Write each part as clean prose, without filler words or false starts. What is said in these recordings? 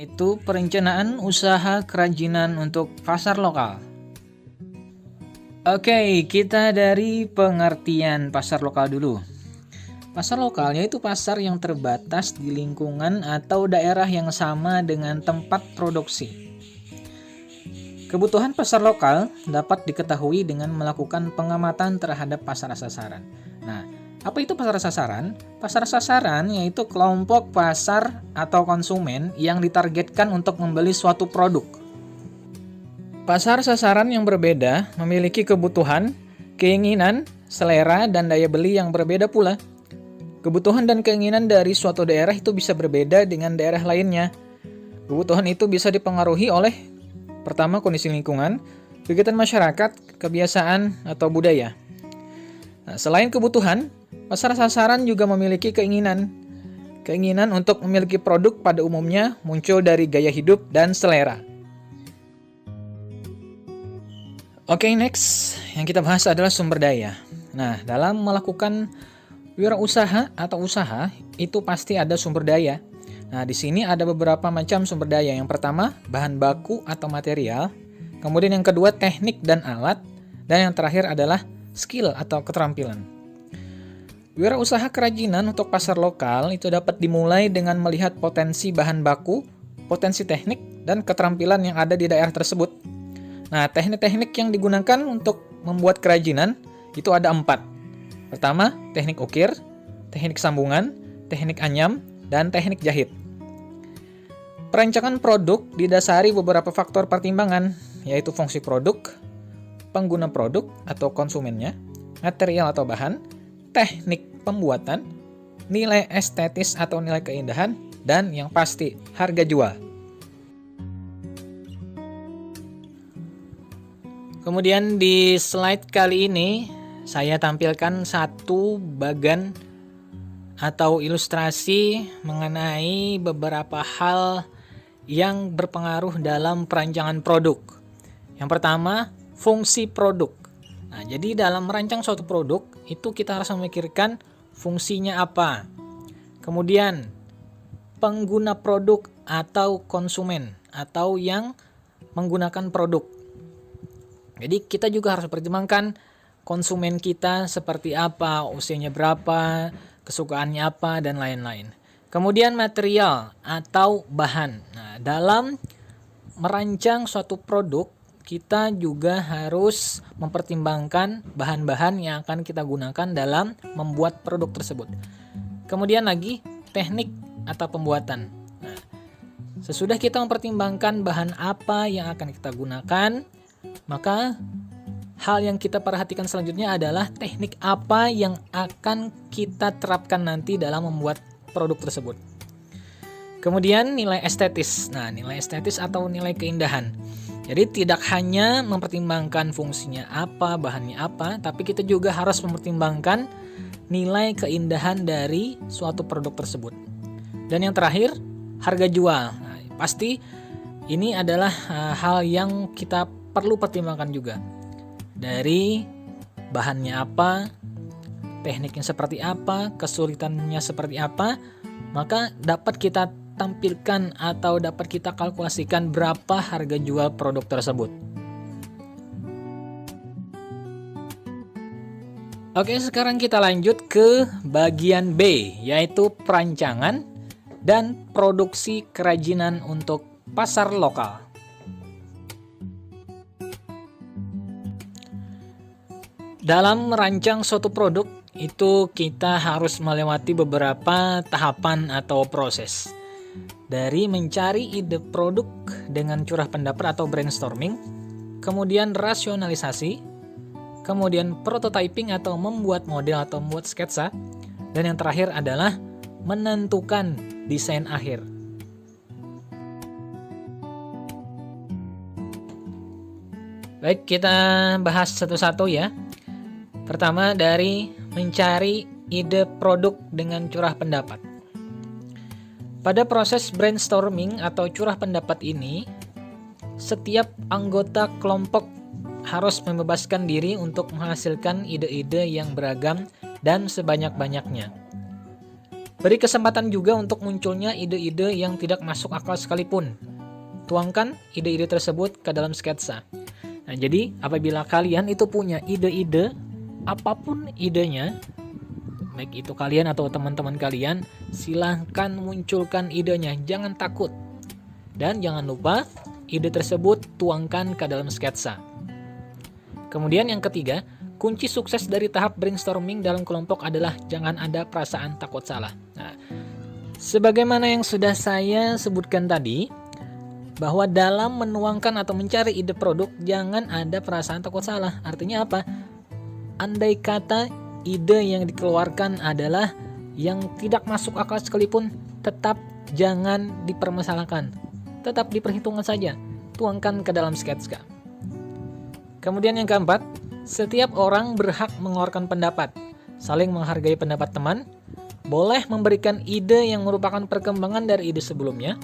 Itu perencanaan usaha kerajinan untuk pasar lokal. Oke, kita dari pengertian pasar lokal dulu. Pasar lokal yaitu pasar yang terbatas di lingkungan atau daerah yang sama dengan tempat produksi. Kebutuhan pasar lokal dapat diketahui dengan melakukan pengamatan terhadap pasar sasaran. Nah, apa itu pasar sasaran? Pasar sasaran yaitu kelompok pasar atau konsumen yang ditargetkan untuk membeli suatu produk. Pasar sasaran yang berbeda memiliki kebutuhan, keinginan, selera, dan daya beli yang berbeda pula. Kebutuhan dan keinginan dari suatu daerah itu bisa berbeda dengan daerah lainnya. Kebutuhan itu bisa dipengaruhi oleh pertama, kondisi lingkungan, kegiatan masyarakat, kebiasaan, atau budaya. Nah, selain kebutuhan, pasar sasaran juga memiliki keinginan. Keinginan untuk memiliki produk pada umumnya muncul dari gaya hidup dan selera. Oke, next yang kita bahas adalah sumber daya. Nah, dalam melakukan wirausaha atau usaha itu pasti ada sumber daya. Nah, di sini ada beberapa macam sumber daya. Yang pertama, bahan baku atau material. Kemudian yang kedua, teknik dan alat. Dan yang terakhir adalah skill atau keterampilan. Wirausaha kerajinan untuk pasar lokal itu dapat dimulai dengan melihat potensi bahan baku, potensi teknik, dan keterampilan yang ada di daerah tersebut. Nah, teknik-teknik yang digunakan untuk membuat kerajinan itu ada 4. Pertama, teknik ukir, teknik sambungan, teknik anyam, dan teknik jahit. Perancangan produk didasari beberapa faktor pertimbangan, yaitu fungsi produk, pengguna produk atau konsumennya, material atau bahan, teknik pembuatan, nilai estetis atau nilai keindahan, dan yang pasti harga jual. Kemudian di slide kali ini saya tampilkan satu bagan atau ilustrasi mengenai beberapa hal yang berpengaruh dalam perancangan produk. Yang pertama, fungsi produk. Nah, jadi dalam merancang suatu produk itu kita harus memikirkan fungsinya apa. Kemudian, pengguna produk atau konsumen atau yang menggunakan produk. Jadi kita juga harus pertimbangkan konsumen kita seperti apa, usianya berapa, kesukaannya apa, dan lain-lain. Kemudian material atau bahan. Nah, dalam merancang suatu produk, kita juga harus mempertimbangkan bahan-bahan yang akan kita gunakan dalam membuat produk tersebut. Kemudian lagi, teknik atau pembuatan. Nah, sesudah kita mempertimbangkan bahan apa yang akan kita gunakan, maka hal yang kita perhatikan selanjutnya adalah teknik apa yang akan kita terapkan nanti dalam membuat produk tersebut. Kemudian nilai estetis. Nah, nilai estetis atau nilai keindahan. Jadi tidak hanya mempertimbangkan fungsinya apa, bahannya apa, tapi kita juga harus mempertimbangkan nilai keindahan dari suatu produk tersebut. Dan yang terakhir, harga jual. Nah, pasti ini adalah hal yang kita perlu pertimbangkan juga. Dari bahannya apa, tekniknya seperti apa, kesulitannya seperti apa, maka dapat kita tampilkan atau dapat kita kalkulasikan berapa harga jual produk tersebut. Oke, sekarang kita lanjut ke bagian B, yaitu perancangan dan produksi kerajinan untuk pasar lokal. Dalam merancang suatu produk, itu kita harus melewati beberapa tahapan atau proses. Dari mencari ide produk dengan curah pendapat atau brainstorming, kemudian rasionalisasi, kemudian prototyping atau membuat model atau membuat sketsa, dan yang terakhir adalah menentukan desain akhir. Baik, kita bahas satu-satu ya. Pertama, dari mencari ide produk dengan curah pendapat. Pada proses brainstorming atau curah pendapat ini, setiap anggota kelompok harus membebaskan diri untuk menghasilkan ide-ide yang beragam dan sebanyak-banyaknya. Beri kesempatan juga untuk munculnya ide-ide yang tidak masuk akal sekalipun. Tuangkan ide-ide tersebut ke dalam sketsa. Nah, jadi apabila kalian itu punya ide-ide, apapun idenya, baik itu kalian atau teman-teman kalian, silahkan munculkan idenya, jangan takut. Dan jangan lupa, ide tersebut tuangkan ke dalam sketsa. Kemudian yang ketiga, kunci sukses dari tahap brainstorming dalam kelompok adalah jangan ada perasaan takut salah. Nah, sebagaimana yang sudah saya sebutkan tadi, bahwa dalam menuangkan atau mencari ide produk, jangan ada perasaan takut salah. Artinya apa? Andai kata ide yang dikeluarkan adalah yang tidak masuk akal sekalipun, tetap jangan dipermasalahkan. Tetap diperhitungkan saja. Tuangkan ke dalam sketsa. Kemudian yang keempat, setiap orang berhak mengeluarkan pendapat, saling menghargai pendapat teman, boleh memberikan ide yang merupakan perkembangan dari ide sebelumnya,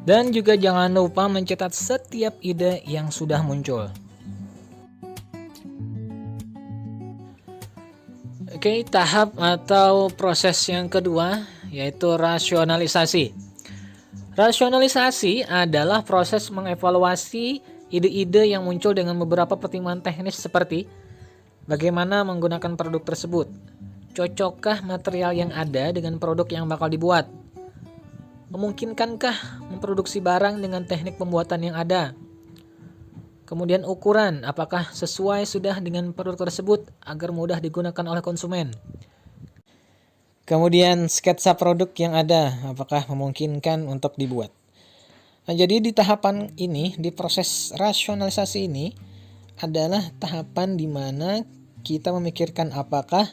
dan juga jangan lupa mencatat setiap ide yang sudah muncul. Oke, tahap atau proses yang kedua yaitu rasionalisasi. Rasionalisasi adalah proses mengevaluasi ide-ide yang muncul dengan beberapa pertimbangan teknis seperti bagaimana menggunakan produk tersebut, cocokkah material yang ada dengan produk yang bakal dibuat, memungkinkankah memproduksi barang dengan teknik pembuatan yang ada, kemudian ukuran, apakah sesuai sudah dengan produk tersebut agar mudah digunakan oleh konsumen, kemudian sketsa produk yang ada, apakah memungkinkan untuk dibuat. Nah, jadi di tahapan ini, di proses rasionalisasi ini adalah tahapan di mana kita memikirkan apakah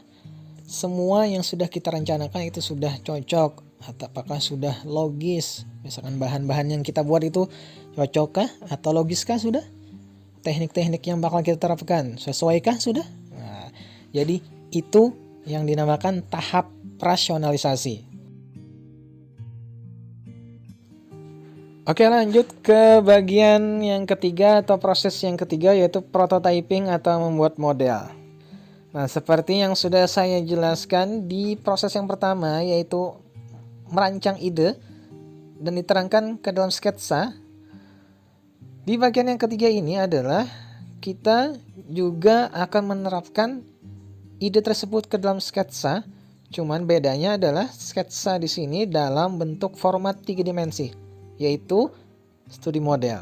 semua yang sudah kita rencanakan itu sudah cocok atau apakah sudah logis. Misalkan bahan-bahan yang kita buat itu cocokkah atau logiskah sudah? Teknik-teknik yang bakal kita terapkan sesuaikah sudah? Nah, jadi itu yang dinamakan tahap rasionalisasi. Oke, lanjut ke bagian yang ketiga atau proses yang ketiga yaitu prototyping atau membuat model. Nah, seperti yang sudah saya jelaskan di proses yang pertama yaitu merancang ide dan diterangkan ke dalam sketsa. Di bagian yang ketiga ini adalah kita juga akan menerapkan ide tersebut ke dalam sketsa. Cuman bedanya adalah sketsa di sini dalam bentuk format 3 dimensi, yaitu studi model.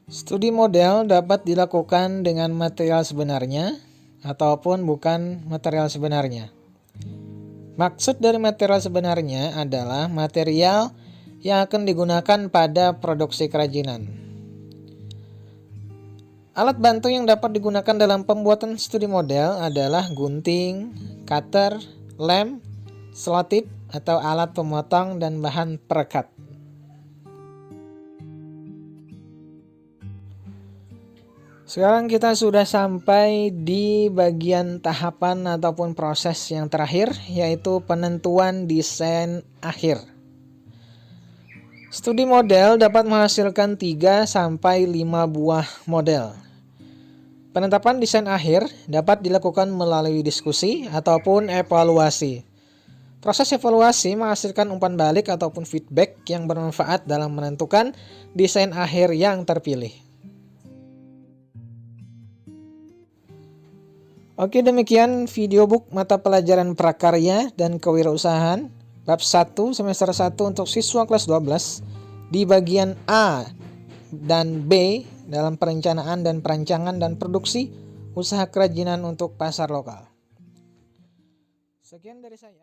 Studi model dapat dilakukan dengan material sebenarnya ataupun bukan material sebenarnya. Maksud dari material sebenarnya adalah material yang akan digunakan pada produksi kerajinan. Alat bantu yang dapat digunakan dalam pembuatan studi model adalah gunting, cutter, lem, selotip, atau alat pemotong dan bahan perekat. Sekarang kita sudah sampai di bagian tahapan ataupun proses yang terakhir, yaitu penentuan desain akhir. Studi model dapat menghasilkan 3-5 buah model. Penetapan desain akhir dapat dilakukan melalui diskusi ataupun evaluasi. Proses evaluasi menghasilkan umpan balik ataupun feedback yang bermanfaat dalam menentukan desain akhir yang terpilih. Oke, demikian video book mata pelajaran prakarya dan kewirausahaan bab 1 semester 1 untuk siswa kelas 12 di bagian A dan B dalam perencanaan dan perancangan dan produksi usaha kerajinan untuk pasar lokal. Sekian dari saya.